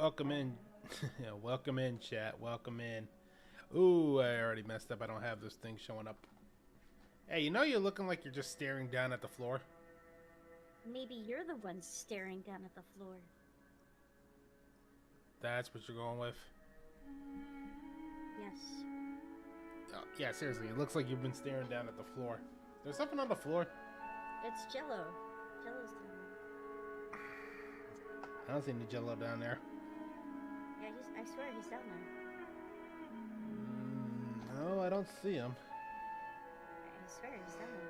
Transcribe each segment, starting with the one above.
Welcome in. Yeah, welcome in, chat. Welcome in. Ooh, I already messed up. I don't have this thing showing up. Hey, you know you're looking like you're just staring down at the floor? Maybe you're the one staring down at the floor. That's what you're going with? Yes. Oh, yeah, seriously. It looks like you've been staring down at the floor. There's something on the floor. It's Jello. Jello's down I don't see any jello down there. there. Yeah, I swear he's down there. No, I don't see him. I swear he's down there.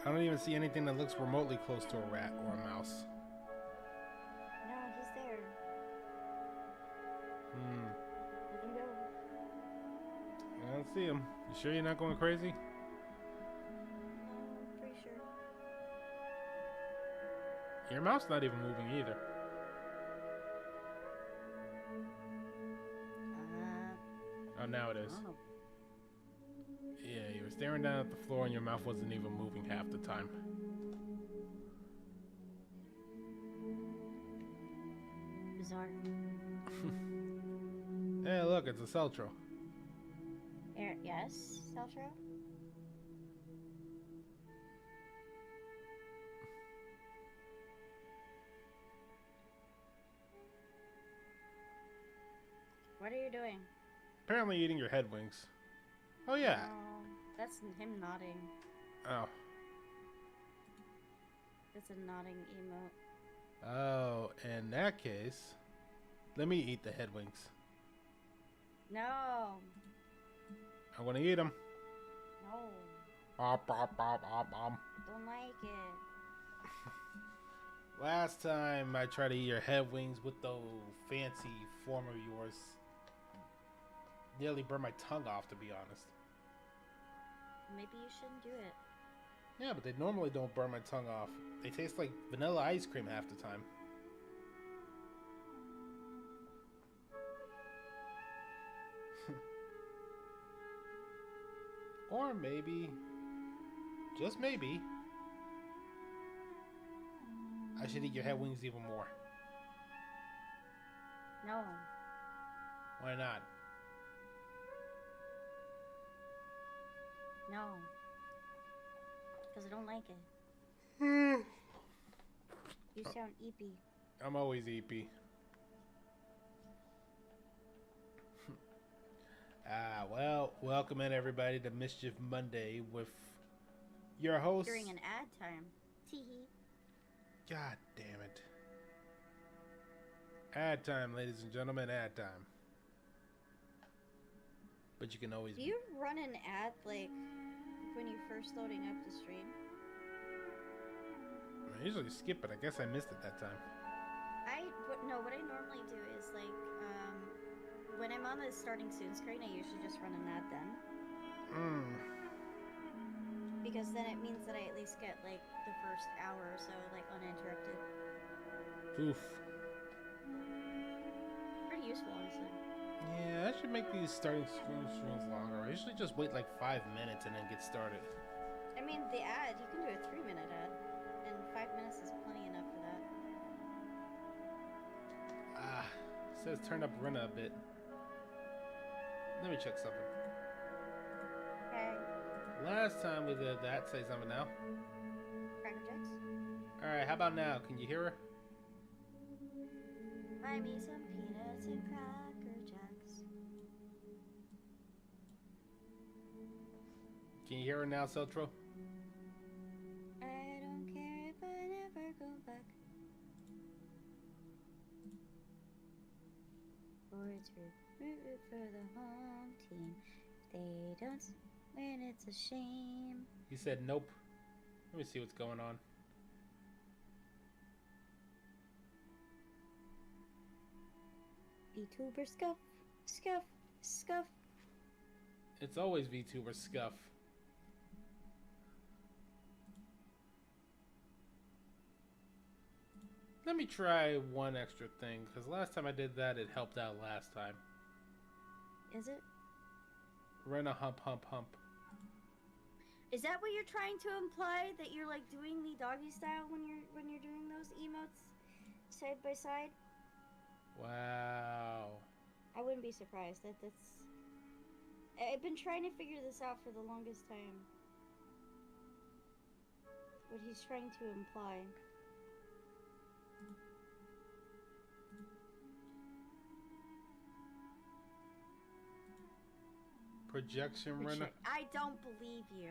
I don't even see anything that looks remotely close to a rat or a mouse. No, he's there. Let him go. I don't see him. You sure you're not going crazy? No, I'm pretty sure. Your mouth's not even moving either. Oh, now it is. Oh. Yeah, you were staring down at the floor and your mouth wasn't even moving half the time. Bizarre. Hey, look, it's a Celtro. Yes, Saltro? What are you doing? Apparently eating your head wings. Oh, yeah. Oh, that's him nodding. Oh. That's a nodding emote. Oh, in that case, let me eat the head wings. No. I'm gonna eat them. No. Op, op, op, op, op. Don't like it. Last time I tried to eat your head wings with those fancy form of yours, nearly burned my tongue off, to be honest. Maybe you shouldn't do it. Yeah, but they normally don't burn my tongue off. They taste like vanilla ice cream half the time. Or maybe, just maybe, I should eat your head wings even more. No. Why not? No. Because I don't like it. You sound eepy. I'm always EP. Well, welcome in everybody to Mischief Monday with your host. During an ad time. Teehee. God damn it. Ad time, ladies and gentlemen, ad time. But you can always. Do you run an ad like when you're first loading up the stream? I usually skip it. I guess I missed it that time. What I normally do is like, when I'm on the starting soon screen, I usually just run an ad then. Because then it means that I at least get like the first hour or so like uninterrupted. Oof. Pretty useful, honestly. Yeah, I should make these starting streams longer. I usually just wait like 5 minutes and then get started. I mean, the ad, you can do a 3-minute ad, and 5 minutes is plenty enough for that. It says turn up Rena a bit. Let me check something. Okay. Last time we did that, say something now. Cracker Jacks? Alright, how about now? Can you hear her? Buy me some peanuts and Cracker Jacks. Can you hear her now, Celtro? I don't care if I never go back. Or it's root for the home team. If they don't win, it's a shame. He said nope. Let me see what's going on. VTuber scuff, scuff, scuff. It's always VTuber scuff. Let me try one extra thing, because last time I did that, it helped out last time. Is it? Run a hump, hump, hump. Is that what you're trying to imply? That you're like doing the doggy style when you're doing those emotes side by side? Wow. I wouldn't be surprised. That's. I've been trying to figure this out for the longest time. What he's trying to imply. Projection runner. I don't believe you.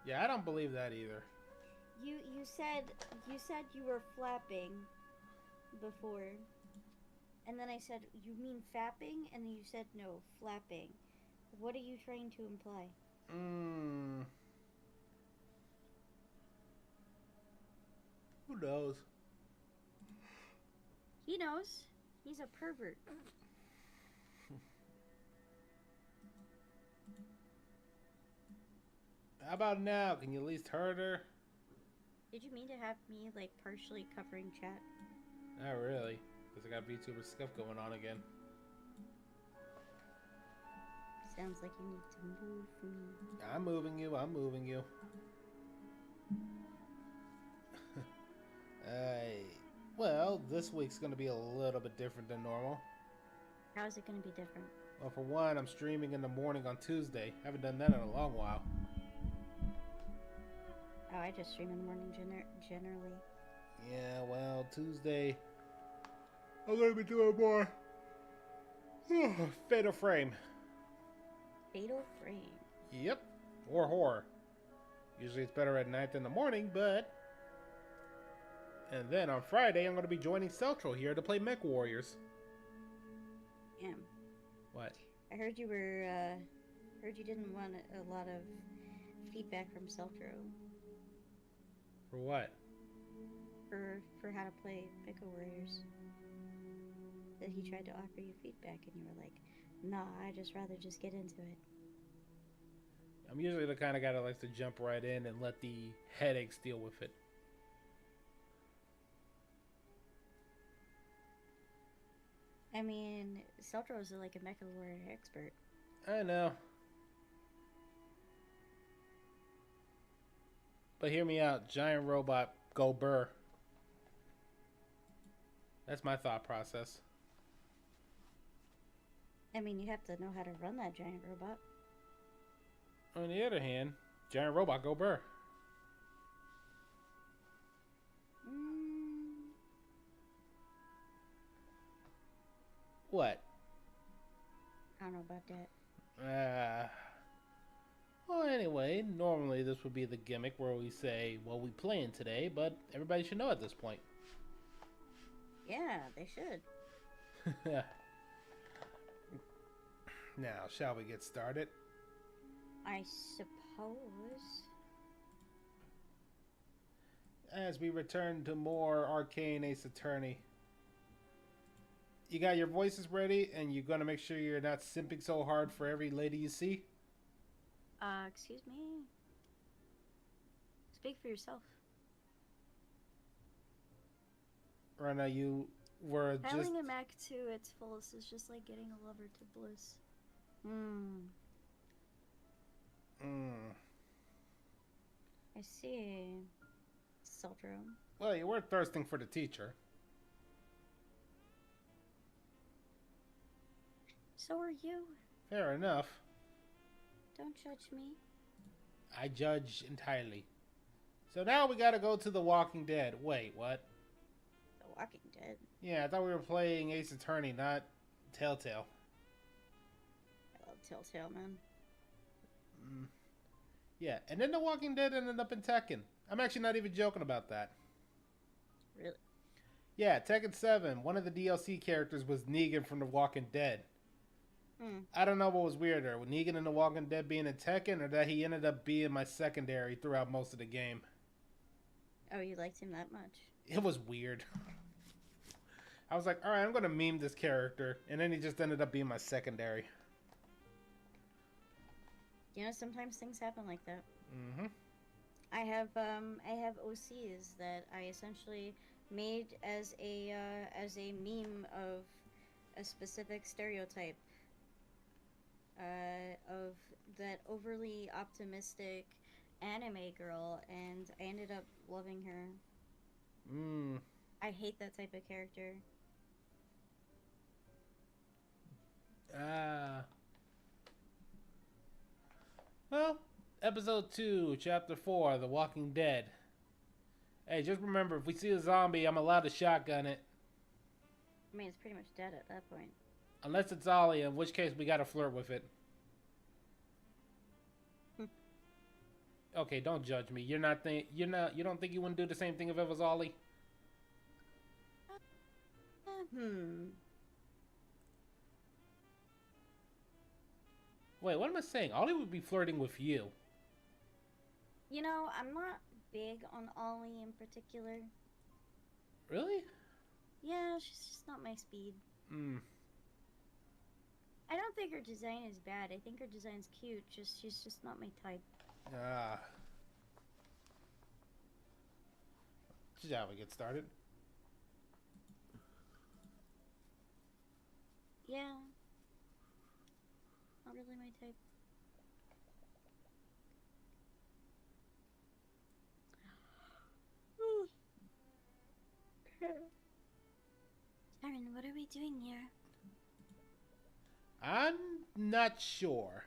Yeah, I don't believe that either. You said you were flapping before. And then I said, you mean fapping? And then you said, no, flapping. What are you trying to imply? Who knows? He knows. He's a pervert. How about now? Can you at least hurt her? Did you mean to have me, like, partially covering chat? Not really. Because I got VTuber stuff going on again. Sounds like you need to move me. I'm moving you. I'm moving you. Well, this week's going to be a little bit different than normal. How is it going to be different? Well, for one, I'm streaming in the morning on Tuesday. Haven't done that in a long while. Oh, I just stream in the morning generally. Yeah, well, Tuesday, I'm going to be doing more Fatal Frame. Fatal Frame? Yep, or horror. Usually it's better at night than the morning, but... And then on Friday, I'm going to be joining Celtro here to play Mech Warriors. Yeah. What? I heard you didn't want a lot of feedback from Celtro. For what? For how to play Mech Warriors. That he tried to offer you feedback and you were like, nah, I'd just rather just get into it. I'm usually the kind of guy that likes to jump right in and let the headaches deal with it. I mean, Celtro is like a Mecha Warrior expert. I know. But hear me out. Giant robot, go burr. That's my thought process. I mean, you have to know how to run that giant robot. On the other hand, giant robot, go burr. What? I don't know about that. Well, anyway, normally this would be the gimmick where we say, well, we playing today, but everybody should know at this point. Yeah, they should. Now, shall we get started? I suppose. As we return to more Arcane Ace Attorney. You got your voices ready, and you're going to make sure you're not simping so hard for every lady you see? Excuse me? Speak for yourself. Right now, you were just... Having a Mac to its fullest is just like getting a lover to bliss. I see. Celtro. Well, you were thirsting for the teacher. So are you. Fair enough. Don't judge me. I judge entirely. So now we gotta go to The Walking Dead. Wait, what? The Walking Dead? Yeah, I thought we were playing Ace Attorney, not Telltale. I love Telltale, man. Yeah, and then The Walking Dead ended up in Tekken. I'm actually not even joking about that. Really? Yeah, Tekken 7, one of the DLC characters was Negan from The Walking Dead. I don't know what was weirder, with Negan in The Walking Dead being in Tekken, or that he ended up being my secondary throughout most of the game. Oh, you liked him that much? It was weird. I was like, alright, I'm going to meme this character, and then he just ended up being my secondary. You know, sometimes things happen like that. Mm-hmm. I have OCs that I essentially made as a meme of a specific stereotype of that overly optimistic anime girl, and I ended up loving her. Hmm. I hate that type of character. Ah. Well, episode 2, chapter 4, The Walking Dead. Hey, just remember, if we see a zombie, I'm allowed to shotgun it. I mean, it's pretty much dead at that point. Unless it's Ollie, in which case we gotta flirt with it. Okay, don't judge me. You don't think you wouldn't do the same thing if it was Ollie? Wait, what am I saying? Ollie would be flirting with you. You know, I'm not big on Ollie in particular. Really? Yeah, she's just not my speed. Hmm. I don't think her design is bad. I think her design's cute. She's just not my type. Ah. Shall we get started? Yeah. Not really my type. Aaron, what are we doing here? I'm not sure.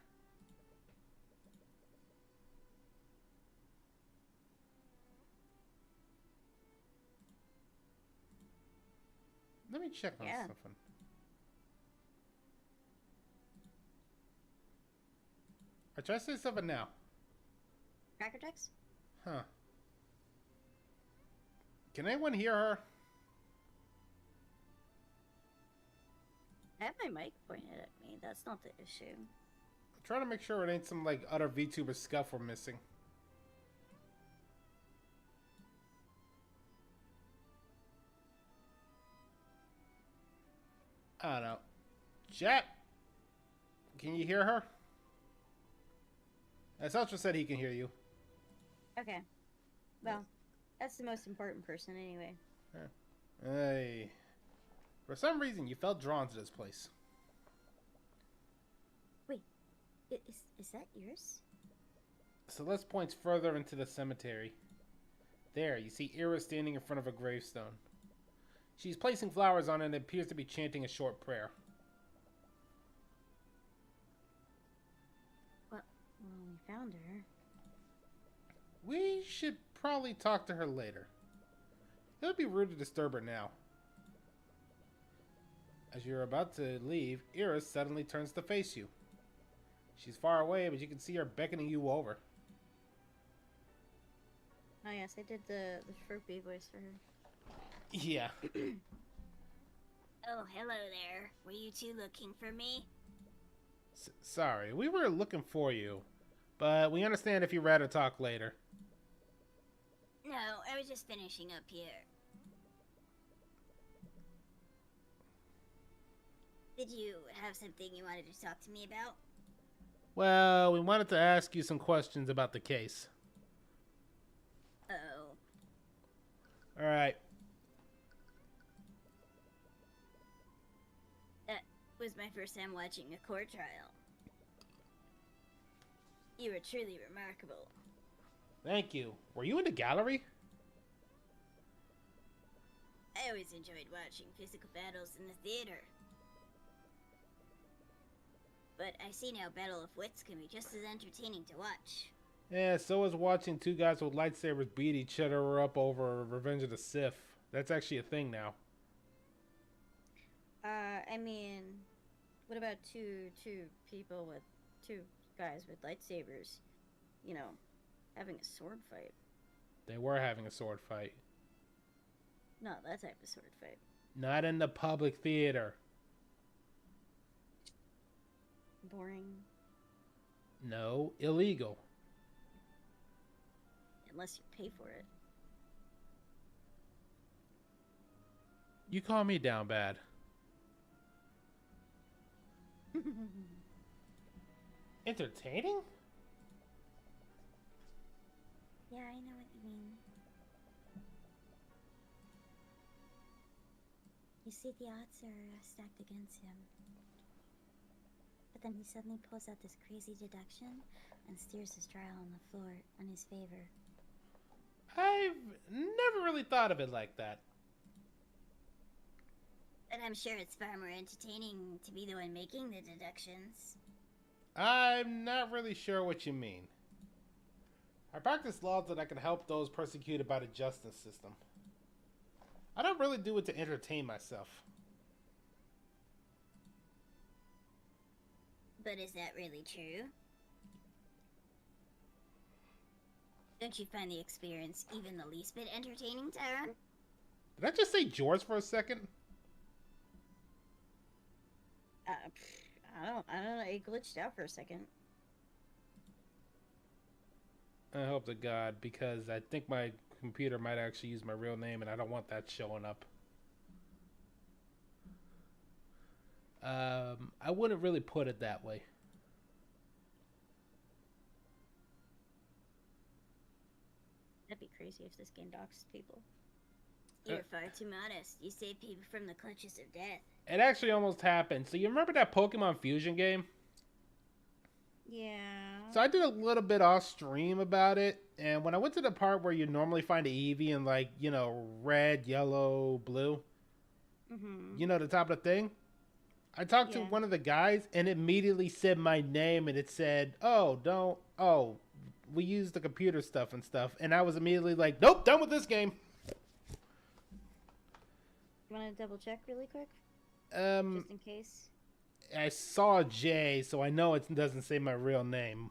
Let me check on something. I try to say something now. Cracker Jacks? Huh. Can anyone hear her? I have my mic pointed at me. That's not the issue. I'm trying to make sure it ain't some like other VTuber scuff we're missing. I don't know. Chat, can you hear her? Satchel said he can hear you. Okay. Well, that's the most important person anyway. Yeah. Hey. For some reason, you felt drawn to this place. Wait, is that yours? Celeste points further into the cemetery. There, you see Iris standing in front of a gravestone. She's placing flowers on it and appears to be chanting a short prayer. Well, we found her. We should probably talk to her later. It would be rude to disturb her now. As you're about to leave, Iris suddenly turns to face you. She's far away, but you can see her beckoning you over. Oh yes, I did the Furby voice for her. Yeah. Oh, hello there. Were you two looking for me? Sorry, we were looking for you, but we understand if you'd rather talk later. No, I was just finishing up here. Did you have something you wanted to talk to me about? Well, we wanted to ask you some questions about the case. Oh. Alright. That was my first time watching a court trial. You were truly remarkable. Thank you. Were you in the gallery? I always enjoyed watching physical battles in the theater. But I see now Battle of Wits can be just as entertaining to watch. Yeah, so is watching two guys with lightsabers beat each other up over Revenge of the Sith. That's actually a thing now. I mean, what about two people with two guys with lightsabers, you know, having a sword fight? They were having a sword fight. Not that type of sword fight. Not in the public theater. Boring. No, illegal. Unless you pay for it. You call me down bad. Entertaining? Yeah, I know what you mean. You see, the odds are stacked against him. But but then he suddenly pulls out this crazy deduction and steers his trial on the floor in his favor. I've never really thought of it like that. But I'm sure it's far more entertaining to be the one making the deductions. I'm not really sure what you mean. I practice laws that I can help those persecuted by the justice system. I don't really do it to entertain myself. But is that really true? Don't you find the experience even the least bit entertaining, Tyrion? Did I just say George for a second? I don't know. It glitched out for a second. I hope to God, because I think my computer might actually use my real name, and I don't want that showing up. I wouldn't really put it that way. That'd be crazy if this game doxed people. You're far too modest. You save people from the clutches of death. It actually almost happened. So you remember that Pokemon Fusion game? Yeah. So I did a little bit off stream about it, and when I went to the part where you normally find an Eevee in, like, you know, red, yellow, blue, you know, the top of the thing, I talked to one of the guys, and it immediately said my name, and it said, we use the computer stuff and stuff, and I was immediately like, nope, done with this game. You want to double check really quick? Just in case. I saw J, so I know it doesn't say my real name.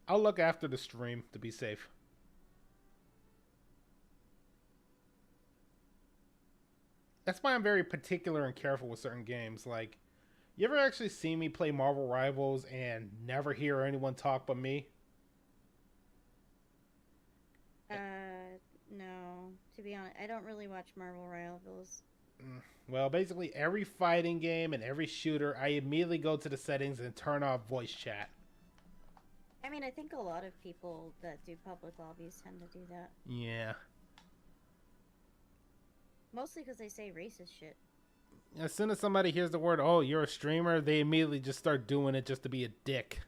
I'll look after the stream to be safe. That's why I'm very particular and careful with certain games. Like, you ever actually see me play Marvel Rivals and never hear anyone talk but me? No. To be honest, I don't really watch Marvel Rivals. Well, basically every fighting game and every shooter, I immediately go to the settings and turn off voice chat. I mean, I think a lot of people that do public lobbies tend to do that. Yeah. Mostly because they say racist shit. As soon as somebody hears the word, oh, you're a streamer, they immediately just start doing it just to be a dick.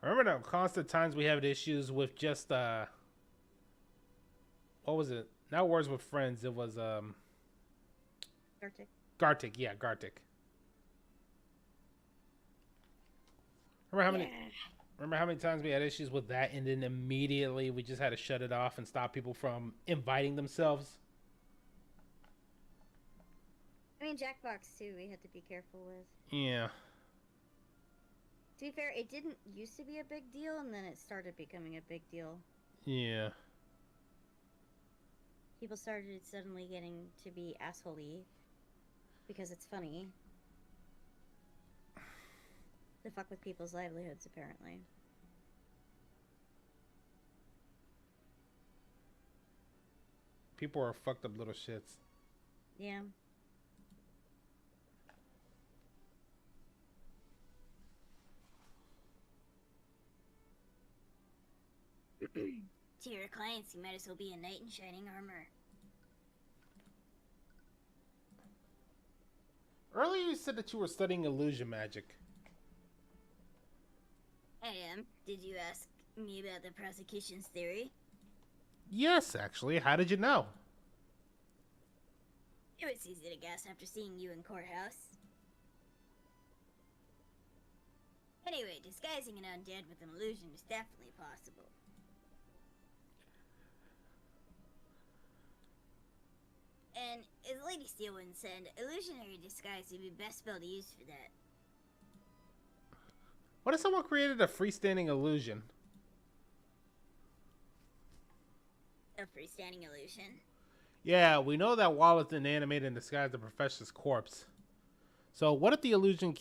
I remember the constant times we had issues with just, what was it? Not Words with Friends, it was, Gartic. Gartic, yeah, Gartic. Remember how many times we had issues with that, and then immediately we just had to shut it off and stop people from inviting themselves? I mean, Jackbox too, we had to be careful with. Yeah. To be fair, it didn't used to be a big deal, and then it started becoming a big deal. Yeah. People started suddenly getting to be asshole-y because it's funny. To fuck with people's livelihoods, apparently. People are fucked up little shits. Yeah. To your clients, you might as well be a knight in shining armor. Earlier you said that you were studying illusion magic. I am. Did you ask me about the prosecution's theory? Yes, actually. How did you know? It was easy to guess after seeing you in courthouse. Anyway, disguising an undead with an illusion is definitely possible. And as Lady Steelwind said, illusionary disguise would be best spell to use for that. What if someone created a freestanding illusion? A freestanding illusion? Yeah, we know that Wallace didn't animate and disguise the professor's corpse. So what if the illusion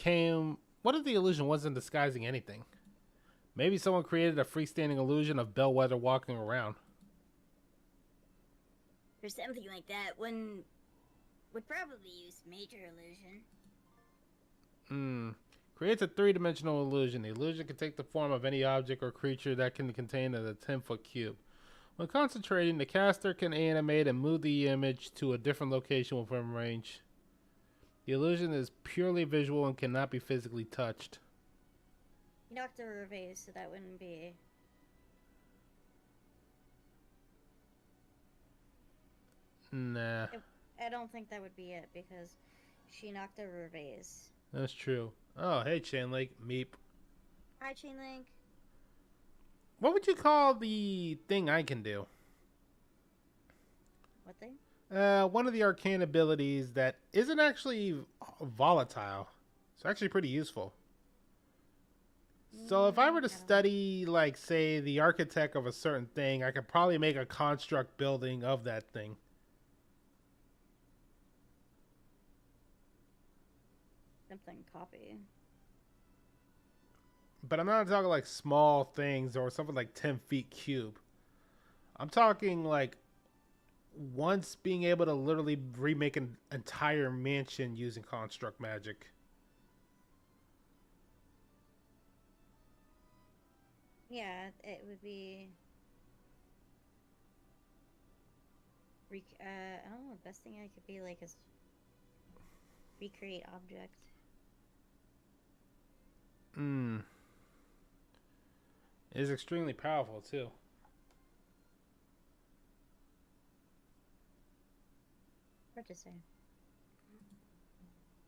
wasn't disguising anything? Maybe someone created a freestanding illusion of Bellwether walking around. For something like that, one would probably use major illusion. Creates a three-dimensional illusion. The illusion can take the form of any object or creature that can contain a 10-foot cube. When concentrating, the caster can animate and move the image to a different location within range. The illusion is purely visual and cannot be physically touched. You knocked over a vase, so that wouldn't be. Nah. I don't think that would be it because she knocked over a vase. That's true. Oh, hey, Chainlink. Meep. Hi, Chainlink. What would you call the thing I can do? What thing? One of the arcane abilities that isn't actually volatile. It's actually pretty useful. So if I were to study, like, say, the architect of a certain thing, I could probably make a construct building of that thing. Something copy. But I'm not talking like small things or something like 10 feet cube. I'm talking like once being able to literally remake an entire mansion using construct magic. Yeah, it would be. I don't know. The best thing I could be like is recreate object. It is extremely powerful too. Hard to say. I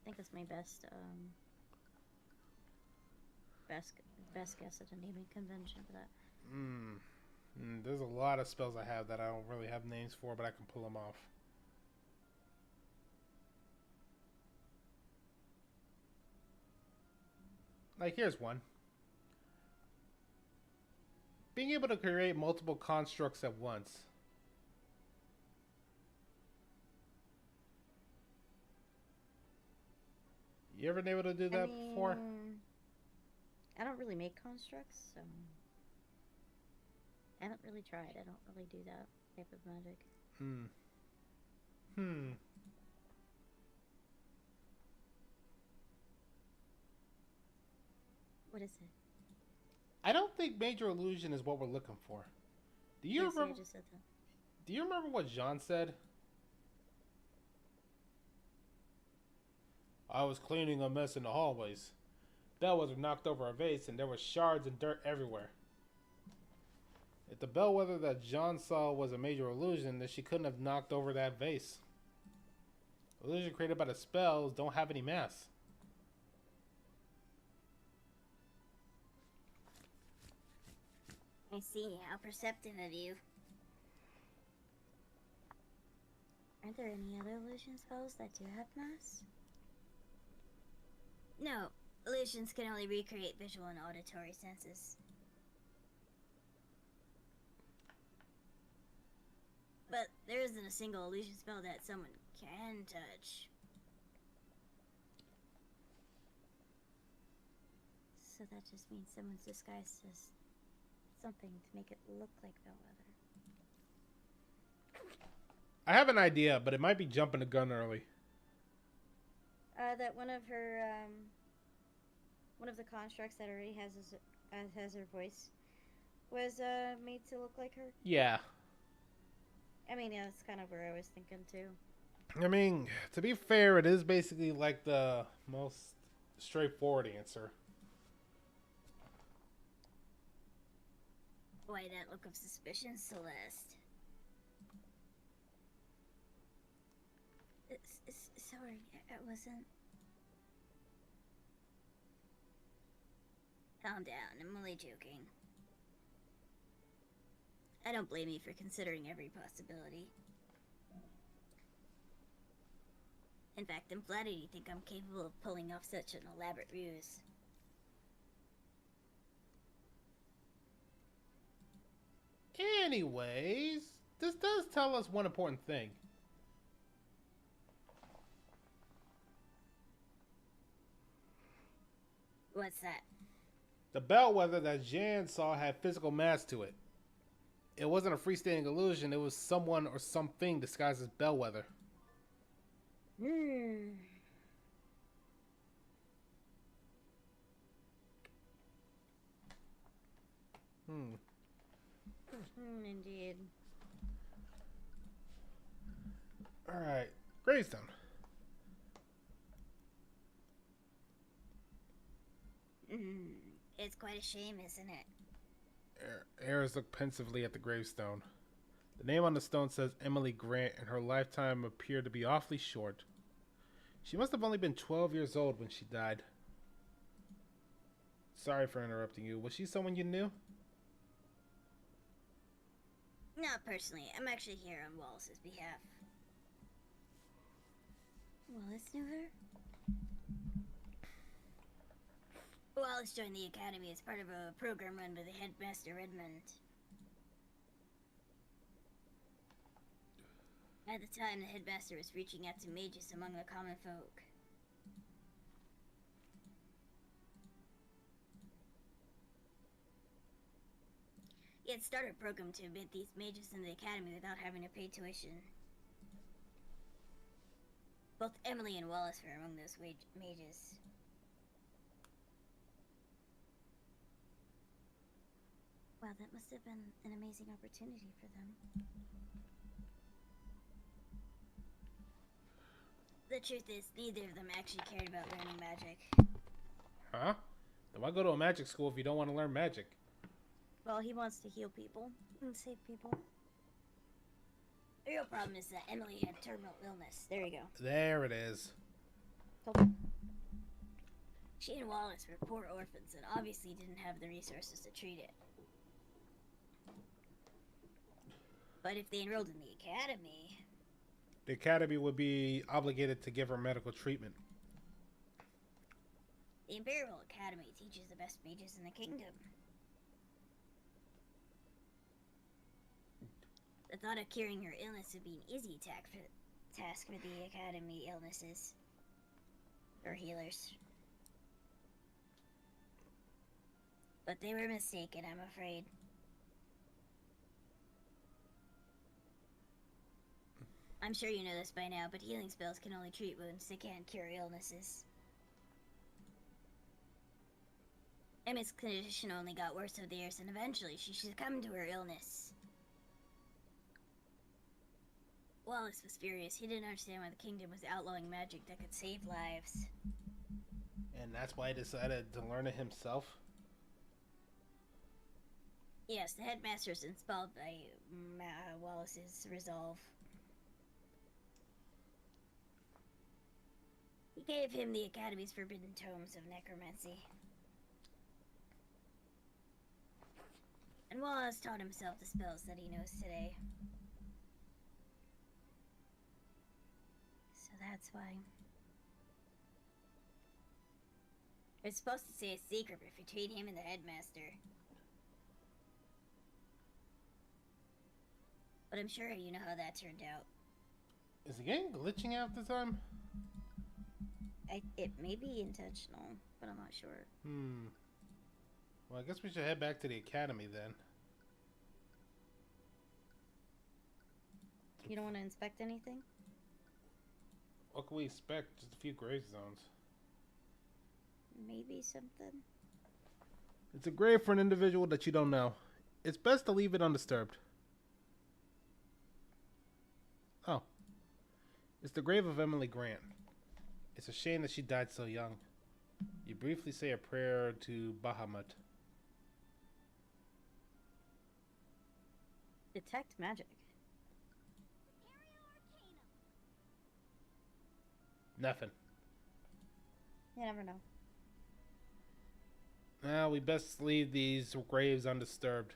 think it's my best best guess at a naming convention for that. There's a lot of spells I have that I don't really have names for, but I can pull them off. Like, here's one. Being able to create multiple constructs at once. You ever been able to do that before? I don't really make constructs, so I haven't really tried. I don't really do that type of magic. What is it? I don't think major illusion is what we're looking for. Do you remember? Just said that. Do you remember what Jean said? I was cleaning a mess in the hallways. Bellwether knocked over a vase and there were shards and dirt everywhere. If the bellwether that Jean saw was a major illusion, then she couldn't have knocked over that vase. Illusion created by the spells don't have any mass. I see. How perceptive of you. Aren't there any other illusion spells that do have mass? No. Illusions can only recreate visual and auditory senses. But there isn't a single illusion spell that someone can touch. So that just means someone's disguised as something to make it look like Bellwether. I have an idea, but it might be jumping the gun early. That one of the constructs that already has her voice was made to look like her. Yeah. I mean, yeah, that's kind of where I was thinking too. I mean, to be fair, it is basically like the most straightforward answer. Why that look of suspicion, Celeste? Sorry, I wasn't. Calm down, I'm only joking. I don't blame you for considering every possibility. In fact, I'm flattered you think I'm capable of pulling off such an elaborate ruse. Anyways, this does tell us one important thing. What's that? The bellwether that Jan saw had physical mass to it. It wasn't a freestanding illusion, it was someone or something disguised as bellwether. Indeed. gravestone. It's quite a shame, isn't it? Eris looked pensively at the gravestone. The name on the stone says Emily Grant, and her lifetime appeared to be awfully short. She must have only been 12 years old when she died. Sorry for interrupting you. Was she someone you knew? Not personally. I'm actually here on Wallace's behalf. Wallace knew her? Wallace joined the academy as part of a program run by the headmaster Redmond. At the time, the headmaster was reaching out to mages among the common folk. He had started a program to admit these mages in the academy without having to pay tuition. Both Emily and Wallace were among those mages. Wow, that must have been an amazing opportunity for them. The truth is, neither of them actually cared about learning magic. Huh? Then why go to a magic school if you don't want to learn magic? Well, he wants to heal people and save people. The real problem is that Emily had terminal illness. There you go. There it is. She and Wallace were poor orphans and obviously didn't have the resources to treat it. But if they enrolled in the academy... The academy would be obligated to give her medical treatment. The Imperial Academy teaches the best mages in the kingdom. The thought of curing her illness would be an easy task for the academy illnesses. Or healers. But they were mistaken, I'm afraid. I'm sure you know this by now, but healing spells can only treat wounds. They can't cure illnesses. Emma's condition only got worse over the years, and eventually she succumbed to her illness. Wallace was furious. He didn't understand why the kingdom was outlawing magic that could save lives. And that's why he decided to learn it himself? Yes, the headmaster is inspired by Wallace's resolve. He gave him the Academy's forbidden tomes of necromancy. And Wallace taught himself the spells that he knows today. So that's why. It's supposed to say a secret between him and the headmaster. But I'm sure you know how that turned out. Is the game glitching out this time? It may be intentional, but I'm not sure. Well, I guess we should head back to the academy then. You don't want to inspect anything? What can we expect? Just a few grave zones. Maybe something? It's a grave for an individual that you don't know. It's best to leave it undisturbed. Oh. It's the grave of Emily Grant. It's a shame that she died so young. You briefly say a prayer to Bahamut. Detect magic. Nothing. You never know. Well, we best leave these graves undisturbed.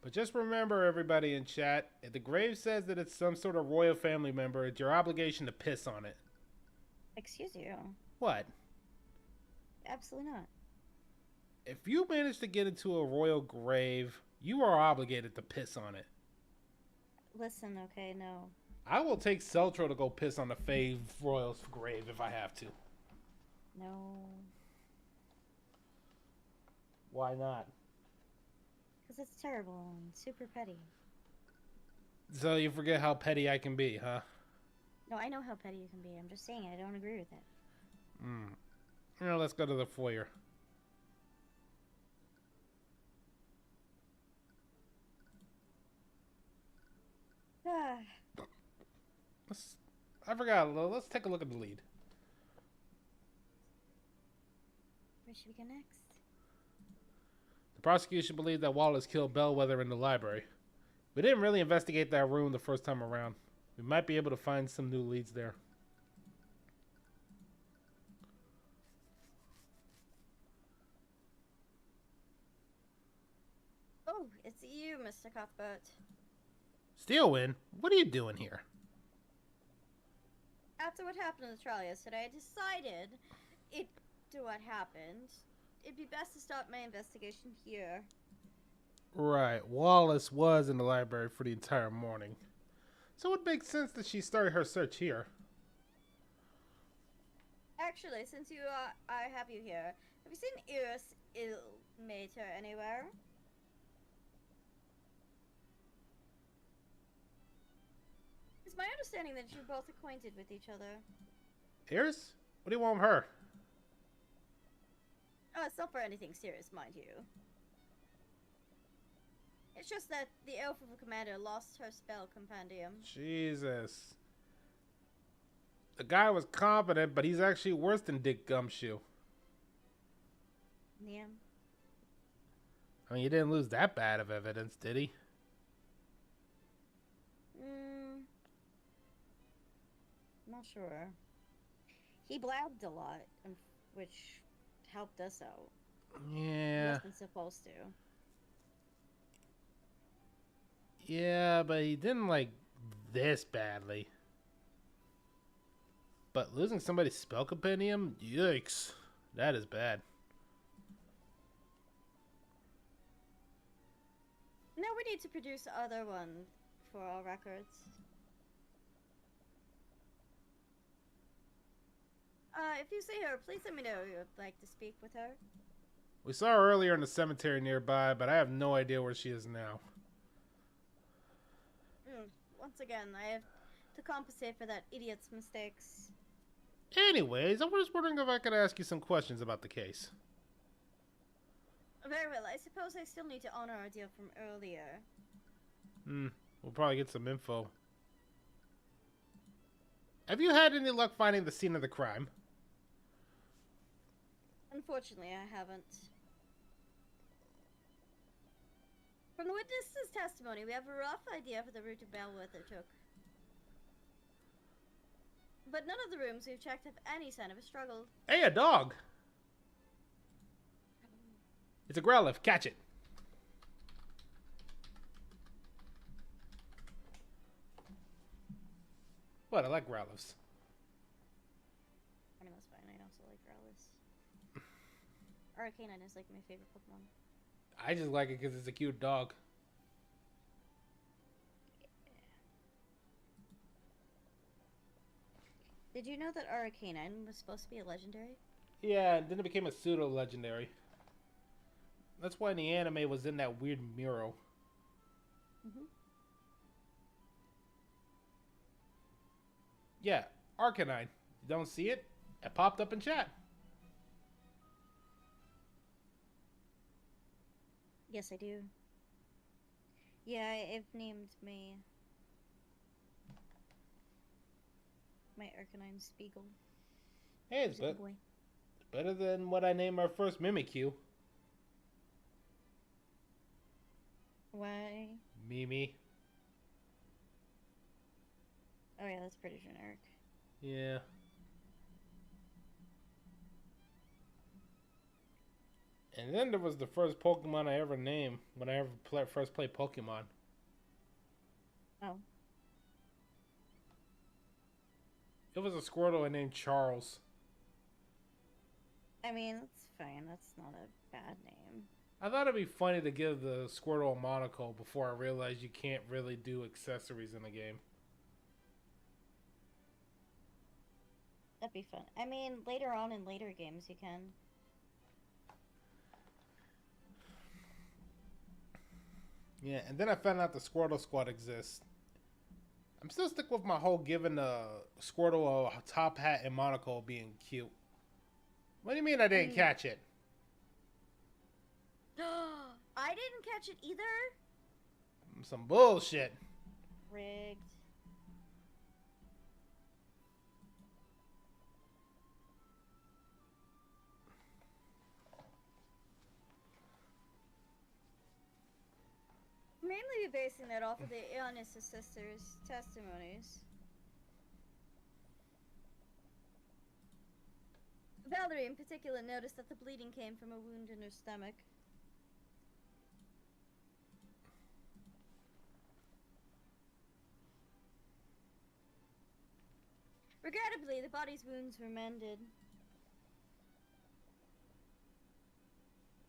But just remember, everybody in chat, if the grave says that it's some sort of royal family member, it's your obligation to piss on it. Excuse you. What? Absolutely not. If you manage to get into a royal grave, you are obligated to piss on it. Listen, okay, no. I will take Celtro to go piss on the Fae Royal's grave if I have to. No. Why not? Because it's terrible and super petty. So you forget how petty I can be, huh? No, I know how petty you can be. I'm just saying I don't agree with it. Now let's go to the foyer. I forgot. Let's take a look at the lead. Where should we go next? The prosecution believed that Wallace killed Bellwether in the library. We didn't really investigate that room the first time around. We might be able to find some new leads there. Oh, it's you, Mr. Cuthbert. Steelwind, what are you doing here? After what happened in the trial yesterday, I decided to what happened. It'd be best to start my investigation here. Right, Wallace was in the library for the entire morning. So it makes sense that she started her search here. Actually, since I have you here, have you seen Iris Ilmater anywhere? It's my understanding that you're both acquainted with each other. Iris? What do you want with her? Oh, it's not for anything serious, mind you. It's just that the elf of a commander lost her spell compendium. Jesus. The guy was competent, but he's actually worse than Dick Gumshoe. Yeah. I mean, he didn't lose that bad of evidence, did he? Not sure. He blabbed a lot, which helped us out. Yeah. He wasn't supposed to. Yeah, but he didn't like this badly. But losing somebody's spell compendium? Yikes. That is bad. No, we need to produce other one for our records. If you see her, please let me know you would like to speak with her. We saw her earlier in the cemetery nearby, but I have no idea where she is now. Once again, I have to compensate for that idiot's mistakes. Anyways, I was wondering if I could ask you some questions about the case. Very well, I suppose I still need to honor our deal from earlier. We'll probably get some info. Have you had any luck finding the scene of the crime? Unfortunately, I haven't. From the witness's testimony, we have a rough idea for the route Bellwether took. But none of the rooms we've checked have any sign of a struggle. Hey, a dog! It's a growlithe. Catch it. What? I like growlithes. I mean, that's fine. I also like Growlithe. Arcane is like my favorite Pokemon. I just like it because it's a cute dog. Did you know that Arcane was supposed to be a legendary? Yeah, and then it became a pseudo-legendary. That's why the anime was in that weird mural. Yeah, Arcanine. You don't see it? It popped up in chat. Yes, I do. Yeah, I've named my Arcanine Spiegel. Hey, it's better than what I named our first Mimikyu. Why? Mimi. Oh yeah, that's pretty generic. Yeah. And then there was the first Pokemon I ever named when I ever first played Pokemon. Oh. It was a Squirtle I named Charles. I mean, that's fine. That's not a bad name. I thought it'd be funny to give the Squirtle a monocle before I realized you can't really do accessories in the game. That'd be fun. I mean, later on in later games you can. Yeah, and then I found out the Squirtle Squad exists. I'm still stuck with my whole giving the Squirtle a top hat and monocle being cute. What do you mean I didn't catch it? I didn't catch it either? Some bullshit. rigged. Mainly basing that off of the Ionis sisters' testimonies. Valerie in particular noticed that the bleeding came from a wound in her stomach. Regrettably, the body's wounds were mended.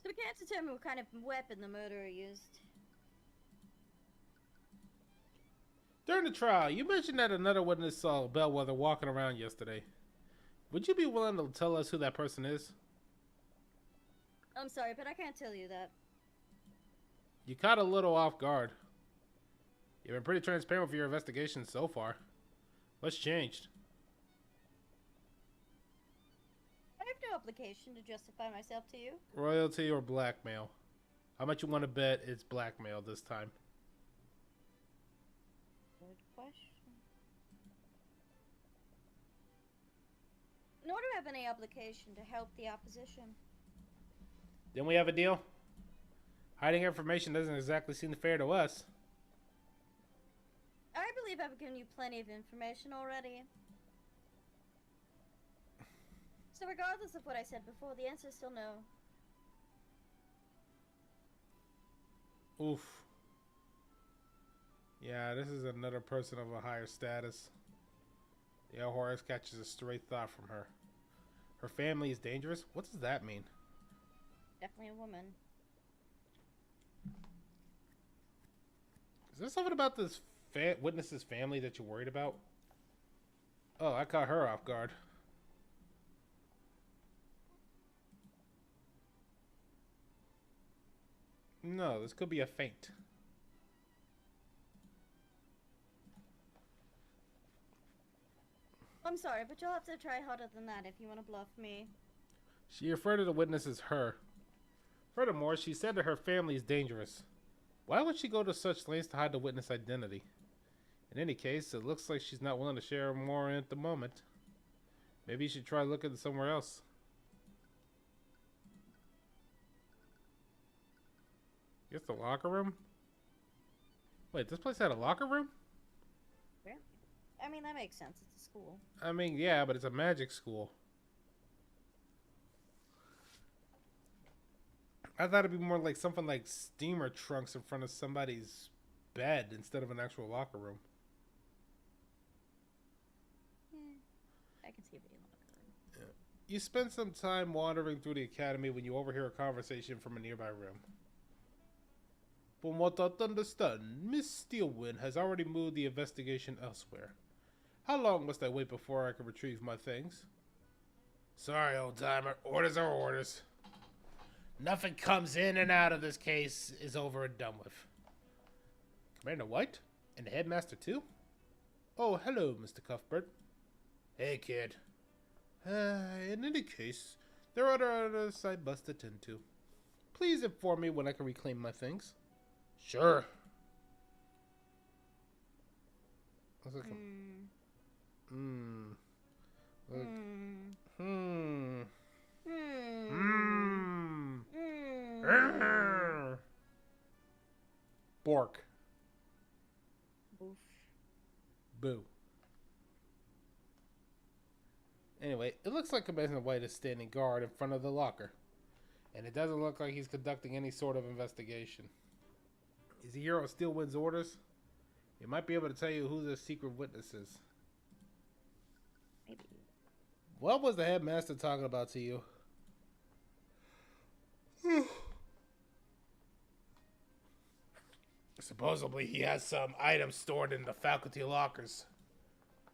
So we can't determine what kind of weapon the murderer used. During the trial, you mentioned that another witness saw Bellwether walking around yesterday. Would you be willing to tell us who that person is? I'm sorry, but I can't tell you that. You caught a little off guard. You've been pretty transparent with your investigation so far. What's changed? I have no obligation to justify myself to you. Royalty or blackmail? How much you want to bet it's blackmail this time? Good question. Nor do I have any obligation to help the opposition. Then we have a deal? Hiding information doesn't exactly seem fair to us. I believe I've given you plenty of information already. So regardless of what I said before, the answer is still no. Oof. Yeah, this is another person of a higher status. The Horace catches a stray thought from her. Her family is dangerous? What does that mean? Definitely a woman. Is there something about this witness's family that you're worried about? Oh, I caught her off guard. No, this could be a feint. I'm sorry, but you'll have to try harder than that if you want to bluff me. She referred to the witness as her. Furthermore, she said that her family is dangerous. Why would she go to such lengths to hide the witness' identity? In any case, it looks like she's not willing to share more at the moment. Maybe you should try looking somewhere else. Guess the locker room? Wait, this place had a locker room? Yeah. I mean, that makes sense. It's a school. I mean, yeah, but it's a magic school. I thought it'd be more like something like steamer trunks in front of somebody's bed instead of an actual locker room. Yeah, I can see it being a locker room. Yeah. You spend some time wandering through the academy when you overhear a conversation from a nearby room. From what I understand, Miss Steelwind has already moved the investigation elsewhere. How long must I wait before I can retrieve my things? Sorry, old-timer. Orders are orders. Nothing comes in and out of this case is over and done with. Commander White? And the headmaster too? Oh, hello, Mr. Cuthbert. Hey, kid. In any case, there are others I must attend to. Please inform me when I can reclaim my things. Sure. Let's look. Bork. Boof. Boo. Anyway, it looks like Commander White is standing guard in front of the locker. And it doesn't look like he's conducting any sort of investigation. Is he here on Steelwind's orders? He might be able to tell you who the secret witness is. Maybe. What was the headmaster talking about to you? Supposedly he has some items stored in the faculty lockers.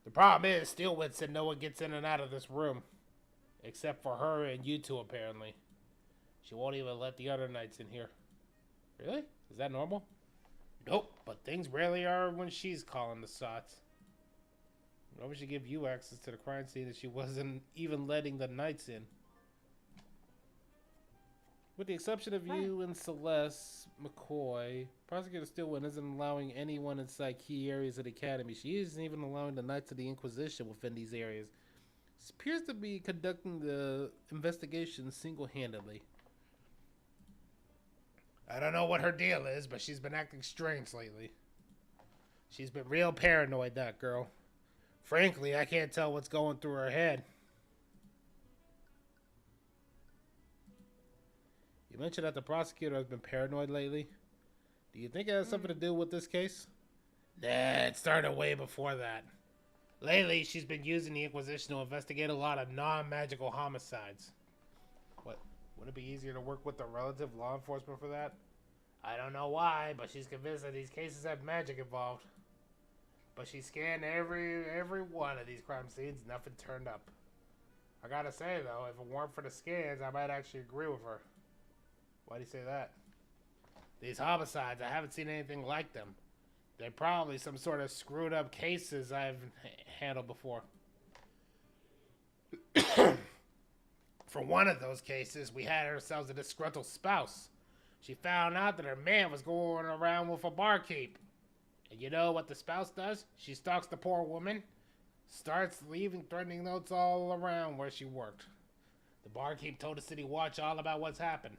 The problem is, Steelwind said no one gets in and out of this room. Except for her and you two, apparently. She won't even let the other knights in here. Really? Is that normal? Nope, but things rarely are when she's calling the shots. Why would she give you access to the crime scene if she wasn't even letting the knights in? With the exception of What? you and Celeste McCoy, prosecutor Stillwell isn't allowing anyone inside key areas of the academy. She isn't even allowing the Knights of the Inquisition within these areas. She appears to be conducting the investigation single-handedly. I don't know what her deal is, but she's been acting strange lately. She's been real paranoid, that girl. Frankly, I can't tell what's going through her head. You mentioned that the prosecutor has been paranoid lately. Do you think it has something to do with this case? Nah, it started way before that. Lately, she's been using the Inquisition to investigate a lot of non-magical homicides. What? Would it be easier to work with the relative law enforcement for that? I don't know why, but she's convinced that these cases have magic involved. But she scanned every one of these crime scenes, nothing turned up. I gotta say though, if it weren't for the scans, I might actually agree with her. Why do you say that? These homicides, I haven't seen anything like them. They're probably some sort of screwed up cases I've handled before. For one of those cases, we had ourselves a disgruntled spouse. She found out that her man was going around with a barkeep. And you know what the spouse does? She stalks the poor woman, starts leaving threatening notes all around where she worked. The barkeep told the city watch all about what's happened.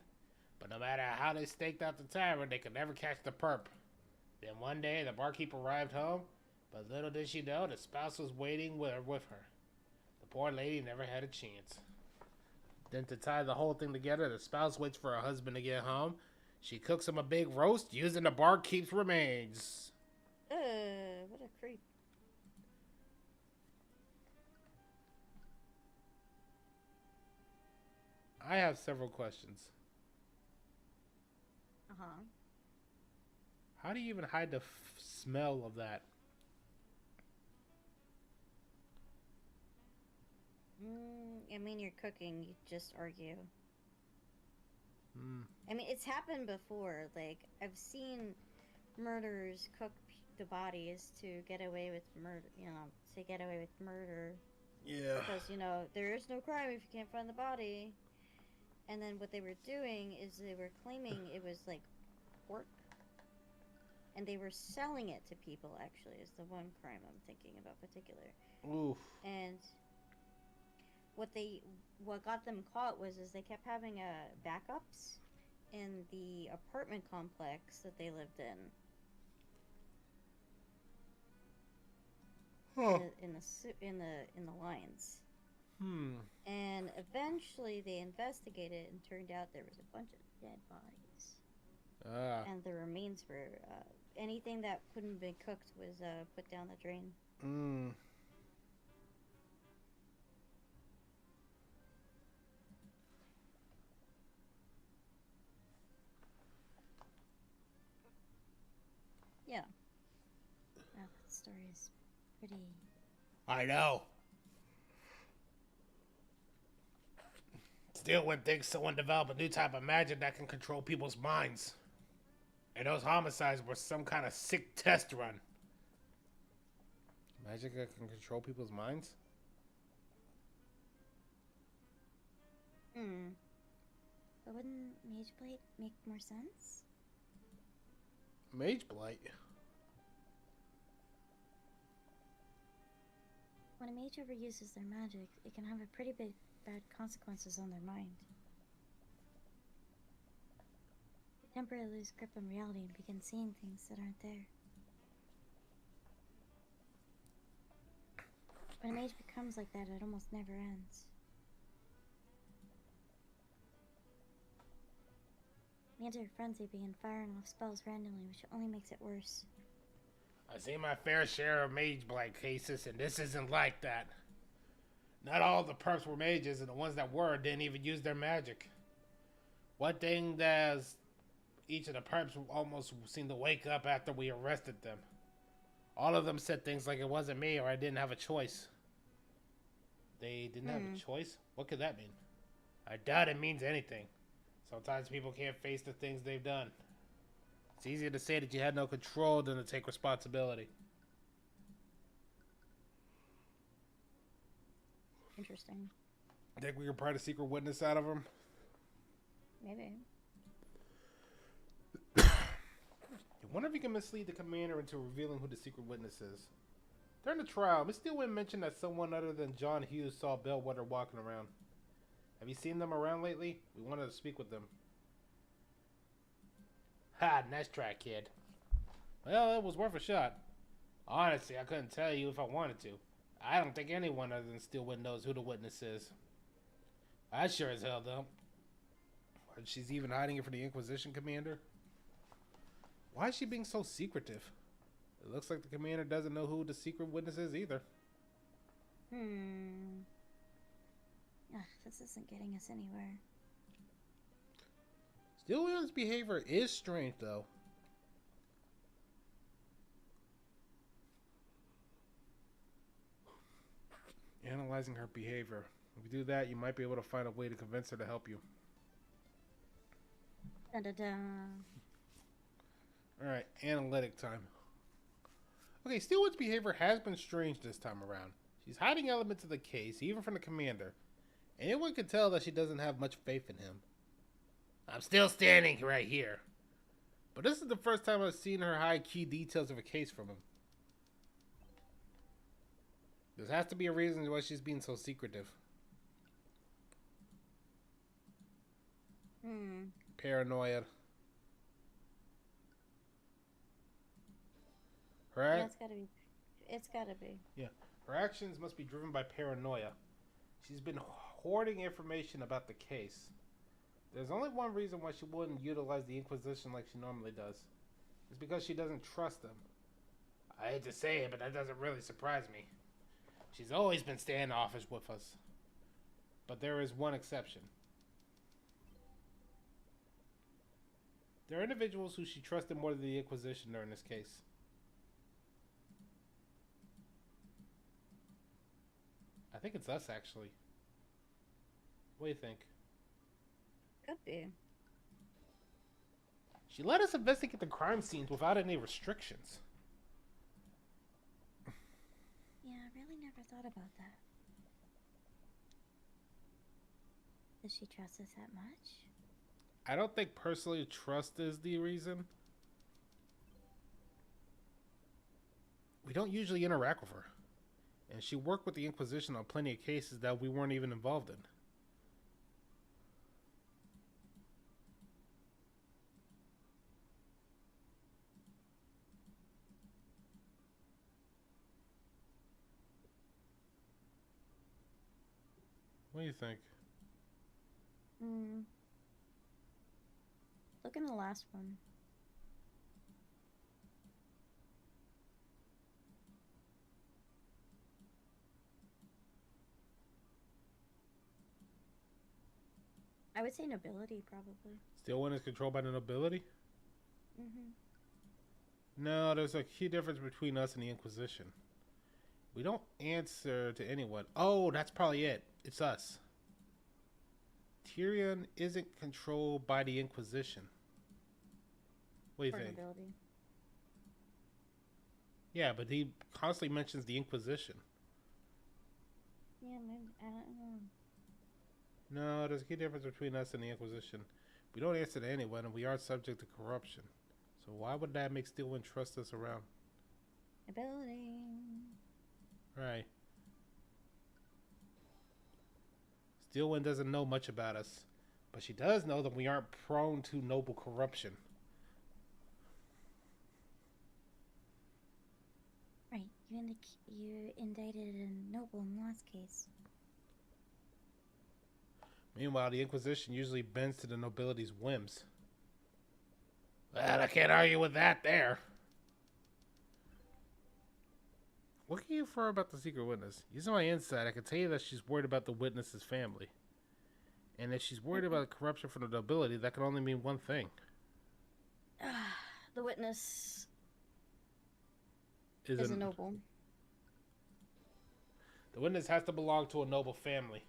But no matter how they staked out the tavern, they could never catch the perp. Then one day, the barkeep arrived home, but little did she know the spouse was waiting with her. The poor lady never had a chance. Then to tie the whole thing together, the spouse waits for her husband to get home. She cooks him a big roast using the barkeep's remains. What a creep. I have several questions. Uh-huh. How do you even hide the smell of that? I mean, you're cooking, you just argue. Hmm. I mean, it's happened before. Like, I've seen murderers cook the bodies to get away with murder, to get away with murder. Yeah. Because, there is no crime if you can't find the body. And then what they were doing is they were claiming it was, like, pork. And they were selling it to people, actually, is the one crime I'm thinking about particular. Oof. And what got them caught was they kept having backups in the apartment complex that they lived in. Huh. In the lines. And eventually they investigated and turned out there was a bunch of dead bodies. And the remains were anything that couldn't be cooked was put down the drain. Yeah. That story is pretty. I know. Still wouldn't think someone developed a new type of magic that can control people's minds. And those homicides were some kind of sick test run. Magic that can control people's minds? But wouldn't Mage Blade make more sense? Mage Blight? When a mage overuses their magic, it can have a pretty bad consequences on their mind. They temporarily lose grip on reality and begin seeing things that aren't there. When a mage becomes like that, it almost never ends. They enter a frenzy, begin firing off spells randomly, which only makes it worse. I've seen my fair share of Mage Blight cases, and this isn't like that. Not all the perps were mages, and the ones that were didn't even use their magic. One thing does each of the perps almost seemed to wake up after we arrested them. All of them said things like it wasn't me or I didn't have a choice. They didn't have a choice? What could that mean? I doubt it means anything. Sometimes people can't face the things they've done. It's easier to say that you had no control than to take responsibility. Interesting. Think we can pry the secret witness out of him? Maybe. I wonder if you can mislead the commander into revealing who the secret witness is. During the trial, Miss Steelwind mentioned that someone other than John Hughes saw Bellwether walking around. Have you seen them around lately? We wanted to speak with them. Ha, nice try, kid. Well, it was worth a shot. Honestly, I couldn't tell you if I wanted to. I don't think anyone other than Steelwind knows who the witness is. I sure as hell don't. She's even hiding it from the Inquisition commander? Why is she being so secretive? It looks like the commander doesn't know who the secret witness is either. Ugh, this isn't getting us anywhere. Steelwind's behavior is strange, though. Analyzing her behavior. If you do that, you might be able to find a way to convince her to help you. Da-da-da. Alright, analytic time. Okay, Steelwood's behavior has been strange this time around. She's hiding elements of the case, even from the commander. Anyone can tell that she doesn't have much faith in him. I'm still standing right here. But this is the first time I've seen her hide key details of a case from him. There has to be a reason why she's being so secretive. Paranoia. Right? Yeah, it's gotta be. It's gotta be. Yeah. Her actions must be driven by paranoia. She's been hoarding information about the case. There's only one reason why she wouldn't utilize the Inquisition like she normally does. It's because she doesn't trust them. I hate to say it, but that doesn't really surprise me. She's always been standoffish with us. But there is one exception. There are individuals who she trusted more than the Inquisition during this case. I think it's us, actually. What do you think? Could be. She let us investigate the crime scenes without any restrictions. Yeah, I really never thought about that. Does she trust us that much? I don't think personally trust is the reason. We don't usually interact with her. And she worked with the Inquisition on plenty of cases that we weren't even involved in. What do you think? Look in the last one. I would say nobility, probably. Still one is controlled by the nobility? No, there's a key difference between us and the Inquisition. We don't answer to anyone. Oh, that's probably it. It's us. Tyrion isn't controlled by the Inquisition. What do you think? Nobility. Yeah, but he constantly mentions the Inquisition. Yeah, maybe, I don't know. No, there's a key difference between us and the Inquisition. We don't answer to anyone, and we are subject to corruption. So why would that make Steelwind trust us around? Ability. Right. Steelwind doesn't know much about us, but she does know that we aren't prone to noble corruption. Right, you indicted a noble in the last case. Meanwhile, the Inquisition usually bends to the nobility's whims. Well, I can't argue with that there. What can you infer about the secret witness? Using my insight, I can tell you that she's worried about the witness's family. And if she's worried about corruption from the nobility, that can only mean one thing. The witness is a noble. The witness has to belong to a noble family.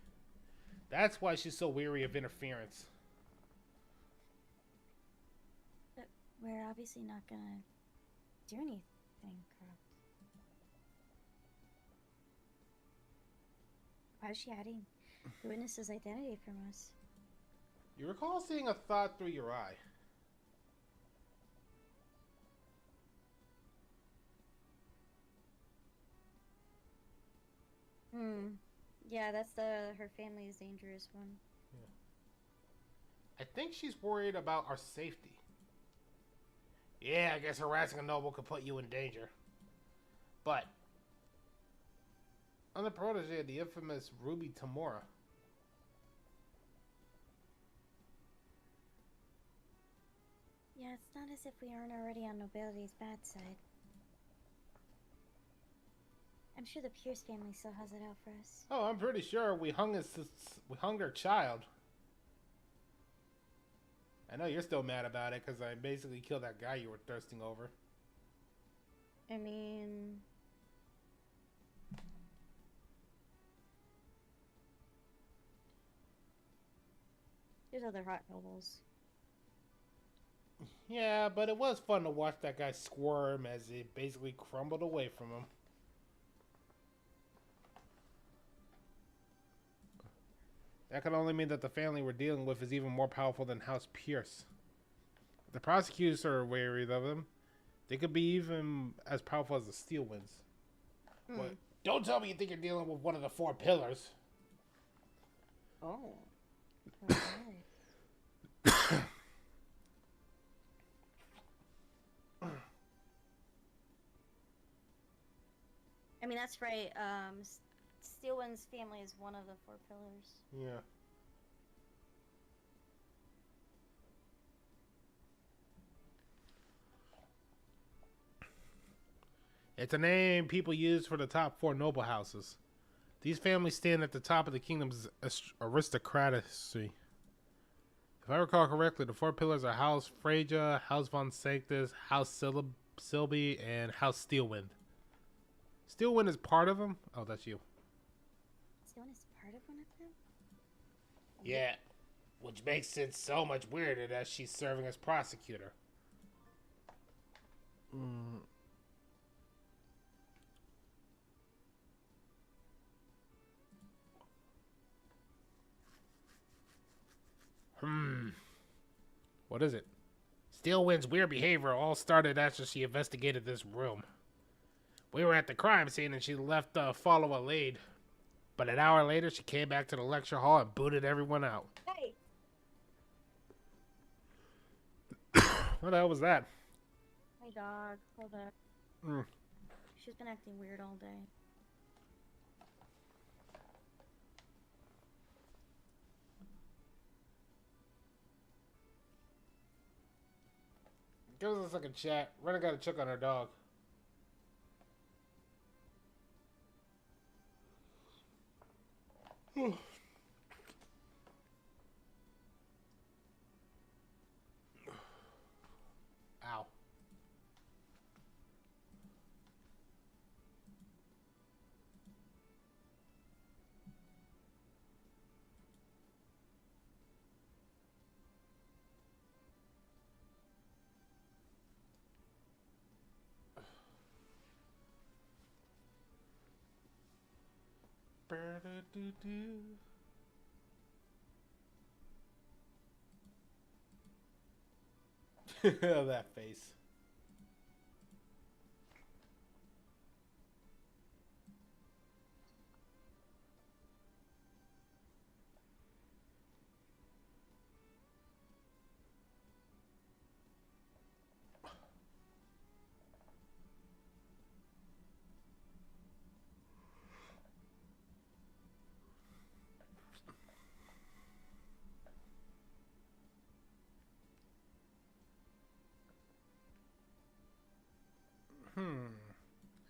That's why she's so weary of interference. But we're obviously not gonna do anything corrupt. Why is she hiding the witness's identity from us? You recall seeing a thought through your eye. Yeah, that's her family's dangerous one. Yeah. I think she's worried about our safety. Yeah, I guess harassing a noble could put you in danger. But I'm the protege of the infamous Ruby Tamora. Yeah, it's not as if we aren't already on nobility's bad side. I'm sure the Pierce family still has it out for us. Oh, I'm pretty sure we hung her child. I know you're still mad about it because I basically killed that guy you were thirsting over. I mean... there's other hot nobles. Yeah, but it was fun to watch that guy squirm as it basically crumbled away from him. That could only mean that the family we're dealing with is even more powerful than House Pierce. If the prosecutors are wary of them, they could be even as powerful as the Steel Winds. What? Don't tell me you think you're dealing with one of the four pillars. Oh. Okay. I mean, that's right. Steelwind's family is one of the four pillars. Yeah. It's a name people use for the top four noble houses. These families stand at the top of the kingdom's aristocracy. If I recall correctly, the four pillars are House Freja, House von Sanctus, House Silby, and House Steelwind. Steelwind is part of them? Oh, that's you. Steelwind is part of one of them? Yeah, which makes it so much weirder that she's serving as prosecutor. What is it? Steelwind's weird behavior all started after she investigated this room. We were at the crime scene and she left follow a lead. But an hour later, she came back to the lecture hall and booted everyone out. Hey! What the hell was that? My dog. Hold up. She's been acting weird all day. Give us a second, chat. Rena got to check on her dog. Ow. That face.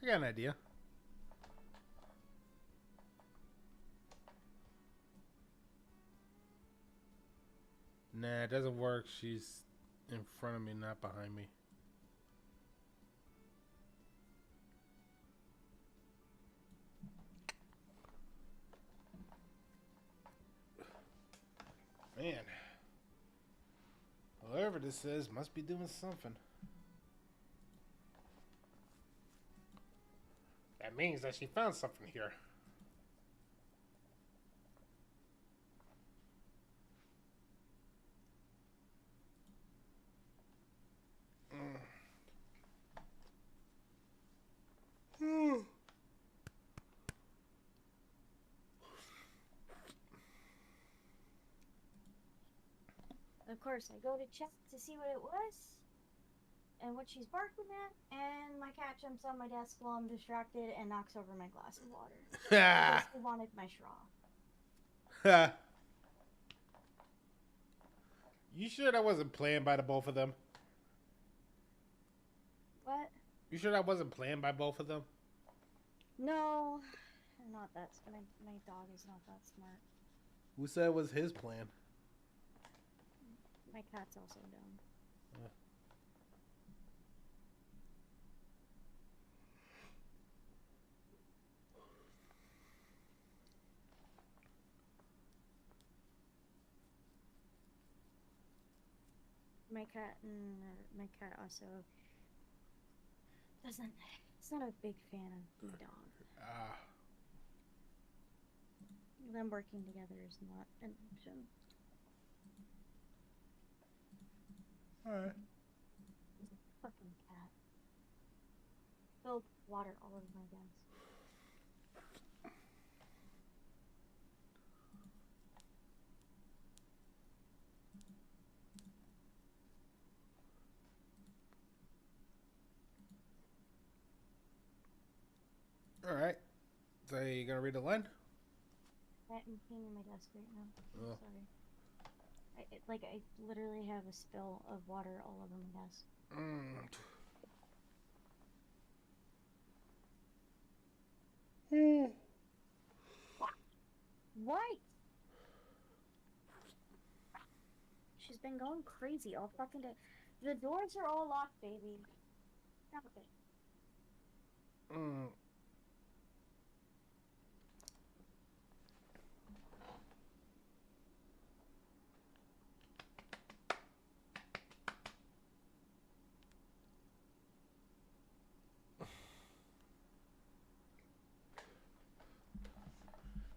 I got an idea. Nah, it doesn't work. She's in front of me, not behind me. Man. Whoever this is must be doing something. That means that she found something here. of course, I go to check to see what it was and what she's barking at, and my cat jumps on my desk while I'm distracted and knocks over my glass of water. Because he wanted my straw. You sure that wasn't planned by the both of them? What? You sure that wasn't planned by both of them? No, not that. My dog is not that smart. Who said it was his plan? My cat's also dumb. My cat also doesn't. It's not a big fan of the dog. Them working together is not an option. Alright. Fucking cat. Spilled water all over my desk. Alright. So you gonna read the line? I'm cleaning my desk right now. Oh. Sorry. I literally have a spill of water all over my desk. What? She's been going crazy all fucking day. The doors are all locked, baby. Stop it.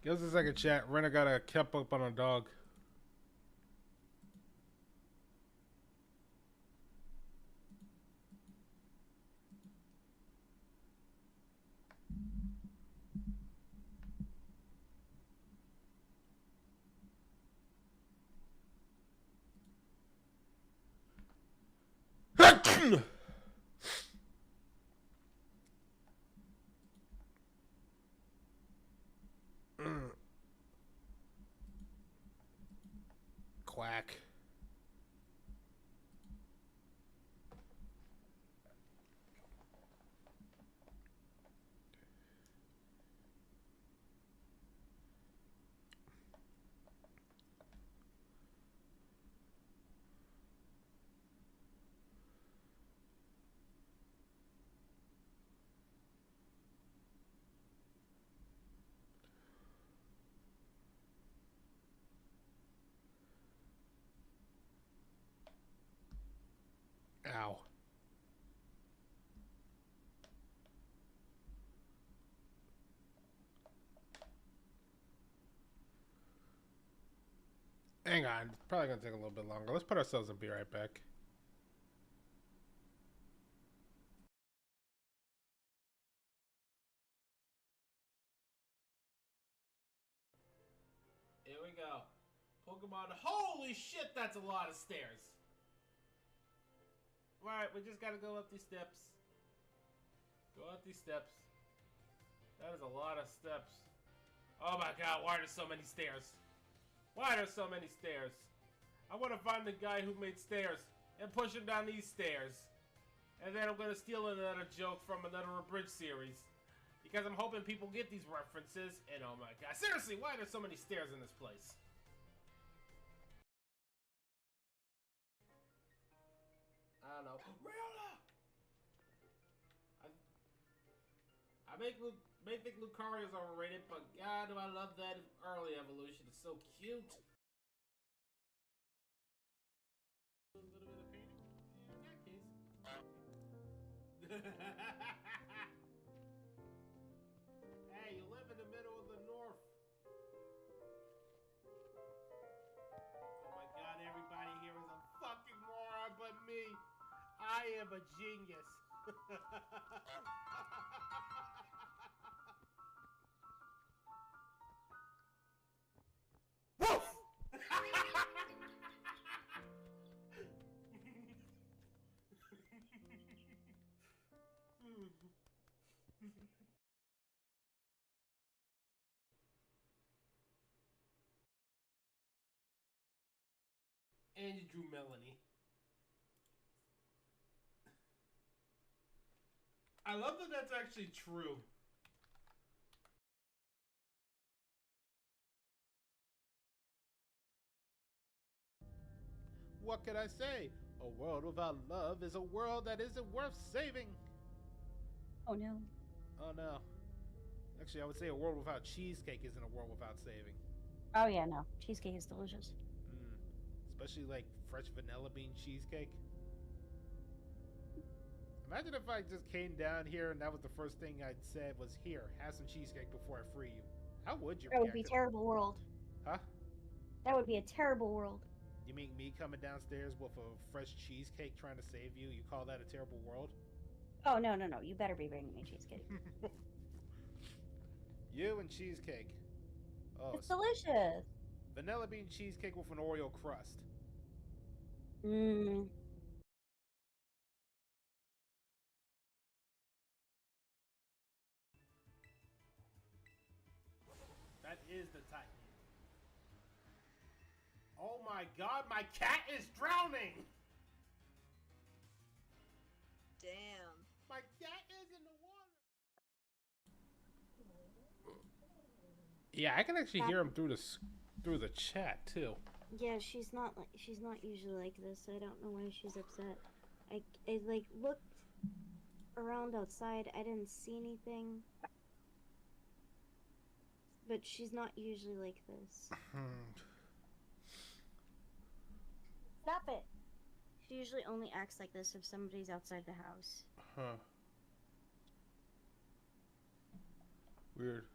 Give us a second, chat. Renner got a kept up on a dog. Quack. Ow. Hang on. It's probably going to take a little bit longer. Let's put ourselves and be right back. Here we go. Pokemon. Holy shit, that's a lot of stairs. Alright, we just gotta go up these steps. Go up these steps. That is a lot of steps. Oh my god, why are there so many stairs? Why are there so many stairs? I want to find the guy who made stairs and push him down these stairs. And then I'm gonna steal another joke from another abridged series. Because I'm hoping people get these references. And oh my god, seriously, why are there so many stairs in this place? I don't know. I may think Lucario is overrated, but god, do I love that early evolution. It's so cute. A little bit of painting. In that case. Hey, you live in the middle of the north. Oh my god, everybody here is a fucking moron but me. I am a genius. Woof! And you drew Melanie. I love that that's actually true. What could I say? A world without love is a world that isn't worth saving. Oh no. Oh no. Actually, I would say a world without cheesecake isn't a world without saving. Oh yeah, no. Cheesecake is delicious. Especially like fresh vanilla bean cheesecake. Imagine if I just came down here and that was the first thing I'd said was, here, have some cheesecake before I free you. How would you That would be a react? terrible world. Huh? That would be a terrible world. You mean me coming downstairs with a fresh cheesecake trying to save you? You call that a terrible world? Oh no, no, no. You better be bringing me cheesecake. You and cheesecake. Oh, It's delicious. vanilla bean cheesecake with an Oreo crust. Mmm. That is the Titan. Oh my god, my cat is drowning! Damn. My cat is in the water! Yeah, I can actually hear him through the chat too. Yeah, she's not usually like this. I don't know why she's upset. I like looked around outside. I didn't see anything. But she's not usually like this. Stop it. She usually only acts like this if somebody's outside the house. Huh. Weird.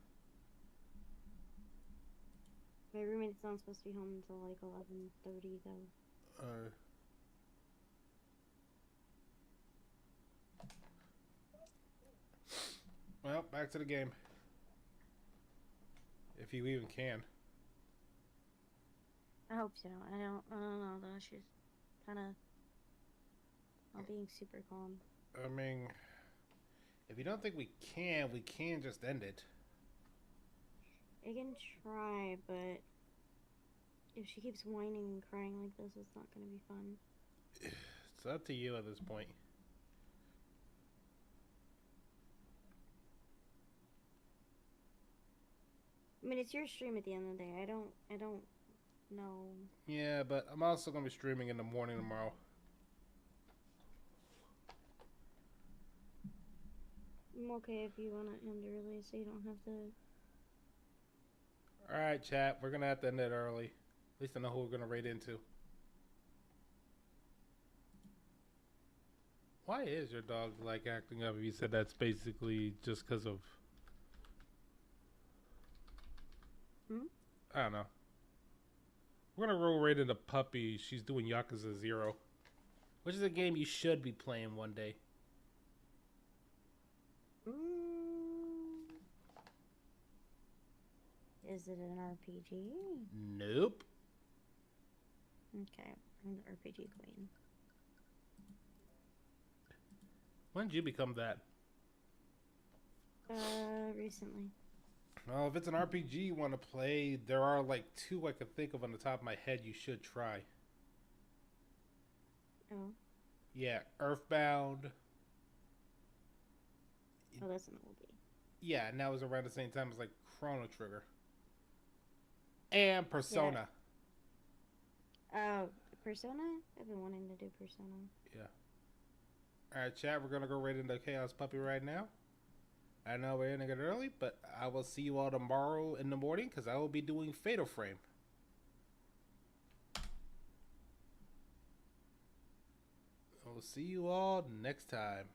My roommate's not supposed to be home until like 11:30 though. Well, back to the game. If you even can. I hope so. I don't know though. She's kind of not being super calm. I mean, if you don't think we can just end it. I can try, but if she keeps whining and crying like this, it's not going to be fun. It's up to you at this point. I mean, it's your stream at the end of the day. I don't know. Yeah, but I'm also going to be streaming in the morning tomorrow. I'm okay if you want to end early so you don't have to... Alright, chat. We're going to have to end it early. At least I know who we're going to raid into. Why is your dog, like, acting up? You said that's basically just because of... I don't know. We're going to roll right into Puppy. She's doing Yakuza 0. Which is a game you should be playing one day. Is it an RPG? Nope. Okay, I'm the RPG queen. When did you become that? Recently. Well, if it's an RPG you want to play, there are like 2 I could think of on the top of my head you should try. Oh. Yeah, Earthbound. Oh, that's an oldie. Yeah, and that was around the same time as like Chrono Trigger. And Persona. Yeah. Persona? I've been wanting to do Persona. Yeah. Alright, chat, we're gonna go right into Chaos Puppy right now. I know we're ending it early, but I will see you all tomorrow in the morning because I will be doing Fatal Frame. I will see you all next time.